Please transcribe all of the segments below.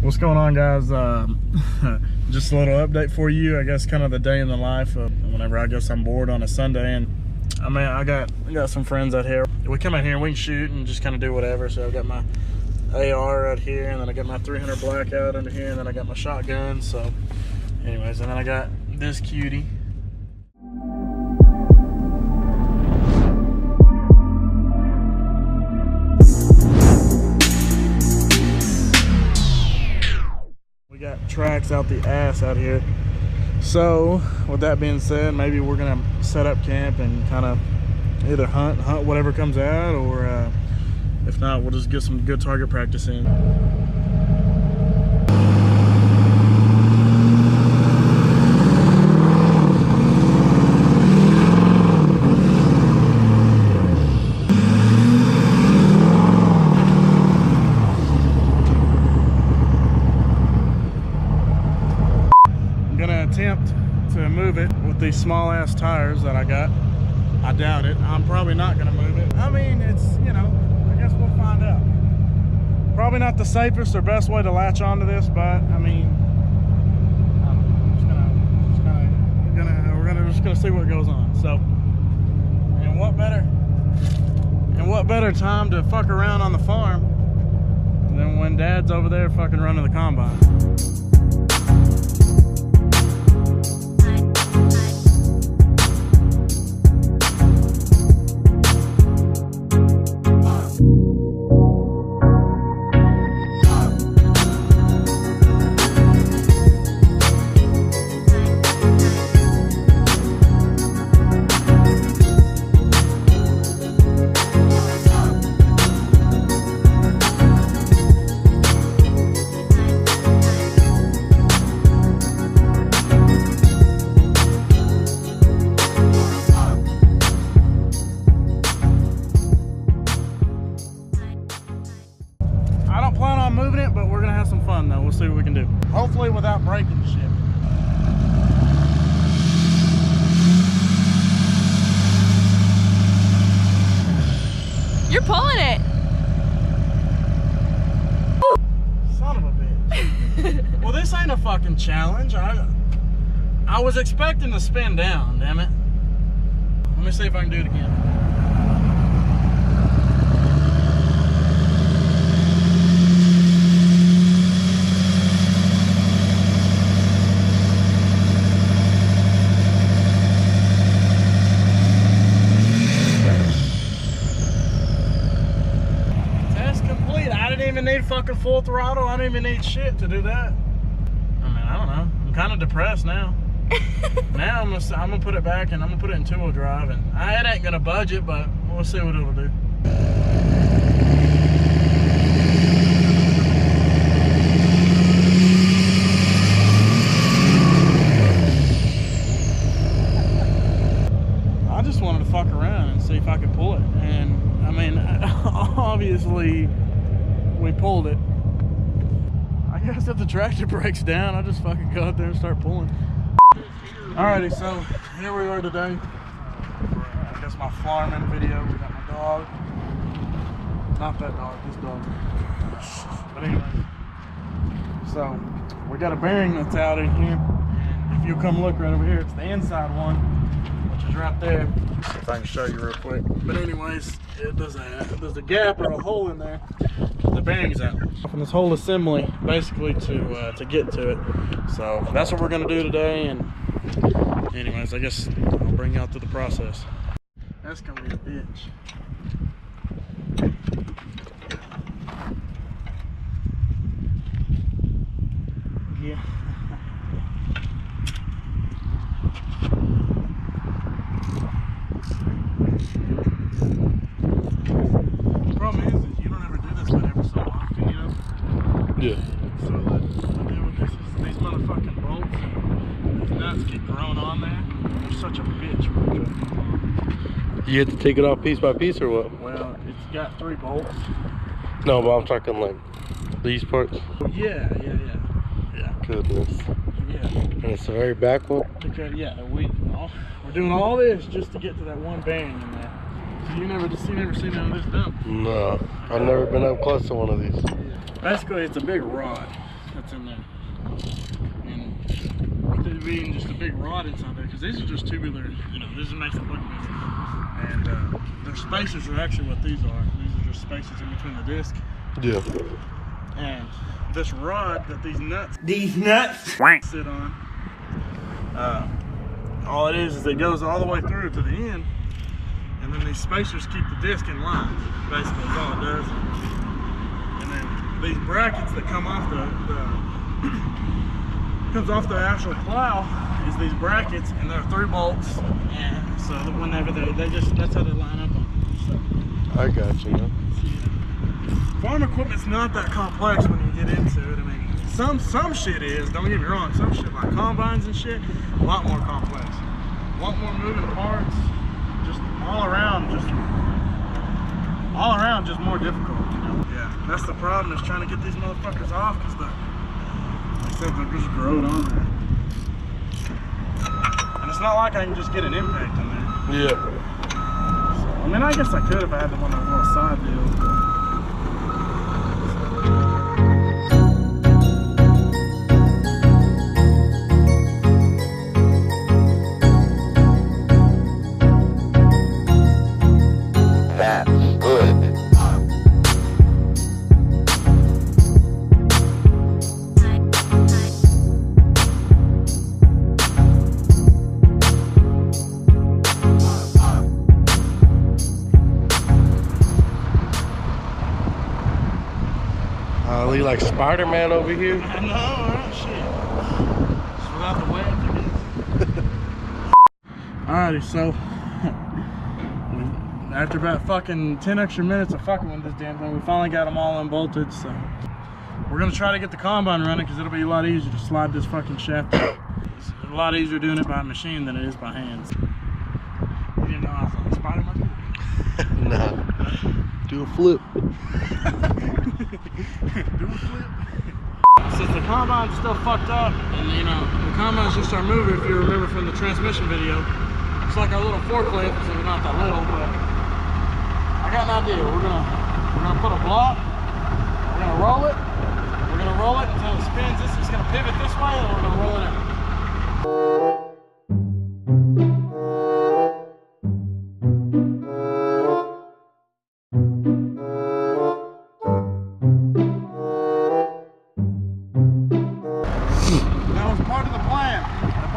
What's going on, guys? Just a little update for you. I guess kind of the day in the life of whenever I guess I'm bored on a Sunday. And I mean, I got some friends out here. We come out here and we can shoot and just kind of do whatever. So I've got my AR out here, and then I got my 300 blackout under here, and then I got my shotgun. So anyways, and then I got this cutie. We got tracks out the ass out here. So with that being said, maybe we're gonna set up camp and kind of either hunt whatever comes out, or if not, we'll just get some good target practice in. Attempt to move it with these small ass tires that I got. I doubt it. I'm probably not gonna move it. I mean, it's, you know, I guess we'll find out. Probably not the safest or best way to latch onto this, but I mean, I don't know. We're just gonna see what goes on. So, and what better time to fuck around on the farm than when Dad's over there fucking running the combine. Moving it, but we're gonna have some fun though. We'll see what we can do. Hopefully without breaking shit. You're pulling it. Son of a bitch. Well, this ain't a fucking challenge. I was expecting to spin down, damn it. Let me see if I can do it again. Need fucking full throttle. I don't even need shit to do that. I mean, I don't know. I'm kind of depressed now. Now I'm gonna put it back and I'm gonna put it in 2-wheel drive, and it ain't gonna budge it, but we'll see what it'll do. I just wanted to fuck around and see if I could pull it, and I mean, obviously we pulled it. I guess if the tractor breaks down, I'll just fucking go out there and start pulling. Alrighty, so here we are today. I guess my farming video. We got my dog. Not that dog, this dog. But anyway, so we got a bearing that's out in here. And if you come look right over here, it's the inside one, which is right there. See if I can show you real quick. But anyways, there's a gap or a hole in there. The bearing's out. From this whole assembly, basically to get to it. So that's what we're gonna do today. And anyways, I guess I'll bring you out through the process. That's gonna be a bitch. Yeah. The problem is you don't ever do this, but every so often, you know? Yeah. So what I do with this is these motherfucking bolts, these nuts get thrown on there. They're such a bitch when you put them on. You have to take it off piece by piece or what? Well, it's got 3 bolts. No, but I'm talking like these parts. Yeah. Goodness. Yeah. And it's a very back one? Because, yeah, we're doing all this just to get to that one bearing in there. So you never seen none of this done? No, I've never been up close to one of these. Basically, it's a big rod. nuts in there. And with it being just a big rod inside there, because these are just tubular, you know, this makes it look bigger. And their spacers are actually what these are. These are just spacers in between the disc. Yeah. And this rod that these nuts sit on, all it is it goes all the way through to the end, and then these spacers keep the disc in line. Basically, is all it does. And then these brackets that come off comes off the actual plow is these brackets, and they're 3 bolts, and so whenever they just, that's how they line up on them. So, I got you, man. farm equipment's not that complex when you get into it. I mean, some shit is, don't get me wrong, some shit like combines and shit, a lot more complex. A lot more moving parts, just all around just more difficult, you know? Yeah, that's the problem, is trying to get these motherfuckers off, because like I said, they're just growed on there. And it's not like I can just get an impact in there. Yeah. So, I mean, I guess I could if I had one of those little side deals, but Look like Spider-Man over here. I know, right? Shit. Just without the web, I guess. Alrighty, so after about fucking 10 extra minutes of fucking with this damn thing, we finally got them all unbolted. So we're gonna try to get the combine running, because it'll be a lot easier to slide this fucking shaft out. It's a lot easier doing it by machine than it is by hands. You didn't know I was on Spider-Man? Nah. Do a flip. Do a flip. Since the combine's still fucked up, and you know, the combine's just our mover, if you remember from the transmission video. It's like our little forklift, so we're not that little, but I got an idea. We're gonna put a block, we're gonna roll it until it spins. It's gonna pivot this way, and we're gonna roll it out.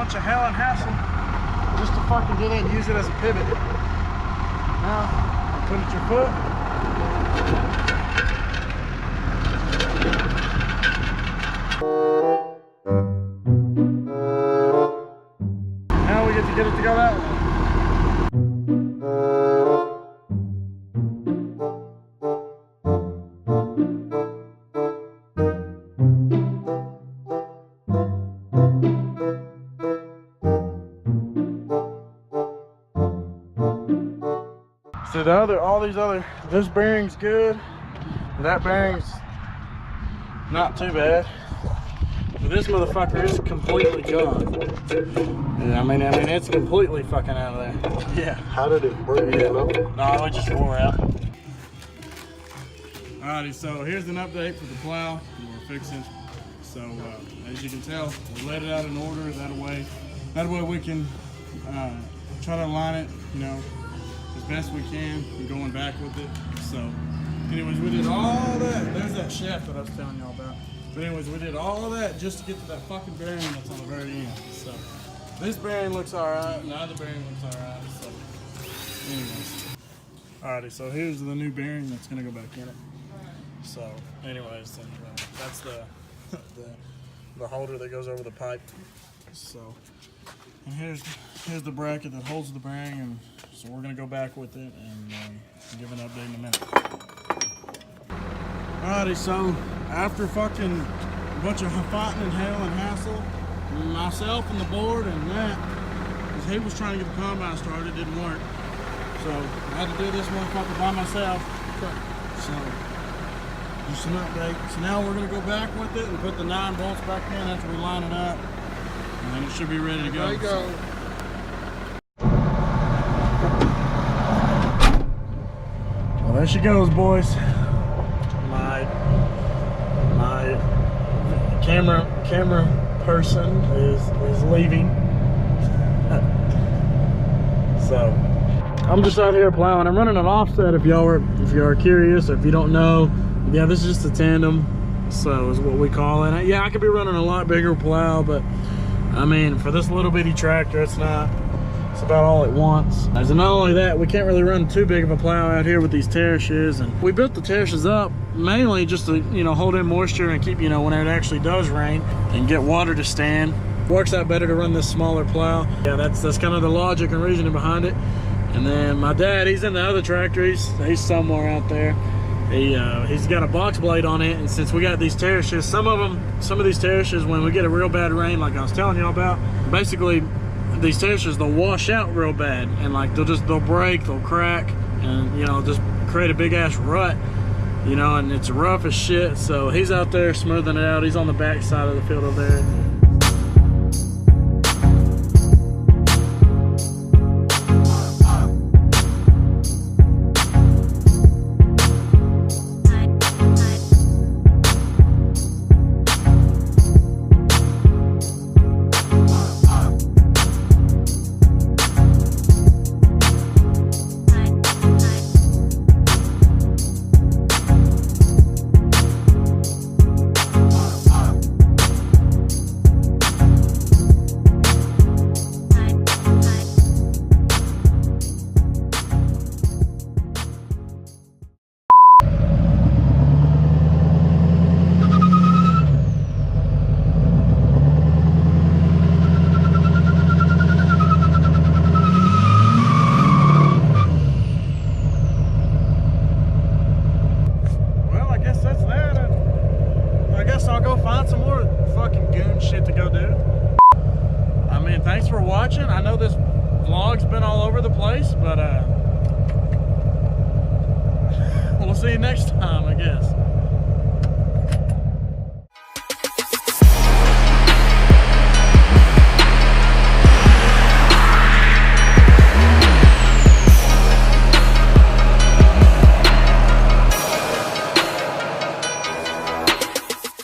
Of hell and hassle just to fucking do that and use it as a pivot. Now, put it at your foot. Now we get to get it to go that way. So this bearing's good, that bearing's not too bad, but this motherfucker is completely gone. Yeah, I mean it's completely fucking out of there. Yeah. How did it break? Yeah. No, it just wore out. Alrighty, so here's an update for the plow we're fixing. So as you can tell, we let it out in order. That way we can try to align it, you know, as best we can, and going back with it. So anyways, we did all that. There's that shaft that I was telling y'all about. But anyways, we did all of that just to get to that fucking bearing that's on the very end. So this bearing looks alright, and the other bearing looks alright. So anyways, alrighty, so here's the new bearing that's gonna go back in it. So anyways, and, that's the holder that goes over the pipe. So, and here's the bracket that holds the bearing, and so we're gonna go back with it and give an update in a minute. Alrighty, so after fucking a bunch of fighting and hell and hassle, myself and the board and that, because he was trying to get the combine started, it didn't work. So I had to do this motherfucker by myself. So just an update. So now we're gonna go back with it and put the 9 bolts back in after we line it up, and then it should be ready to go. There you go. Well, there she goes, boys. My camera person is leaving. So I'm just out here plowing. I'm running an offset if y'all are curious, or if you don't know. Yeah, this is just a tandem, so is what we call it. Yeah, I could be running a lot bigger plow, but I mean, for this little bitty tractor, it's about all it wants. And not only that, we can't really run too big of a plow out here with these terraces. And we built the terraces up mainly just to, you know, hold in moisture and keep, you know, when it actually does rain, and get water to stand. Works out better to run this smaller plow. Yeah, that's kind of the logic and reasoning behind it. And then my dad, he's in the other tractor. He's somewhere out there. He's got a box blade on it, and since we got these terraces, some of these terraces, when we get a real bad rain, like I was telling y'all about, basically these terraces, they'll wash out real bad, and like they'll break, they'll crack, and you know, just create a big ass rut, you know, and it's rough as shit. So he's out there smoothing it out. He's on the back side of the field over there. I'll go find some more fucking goon shit to go do. I mean, thanks for watching. I know this vlog's been all over the place, but we'll see you next time, I guess.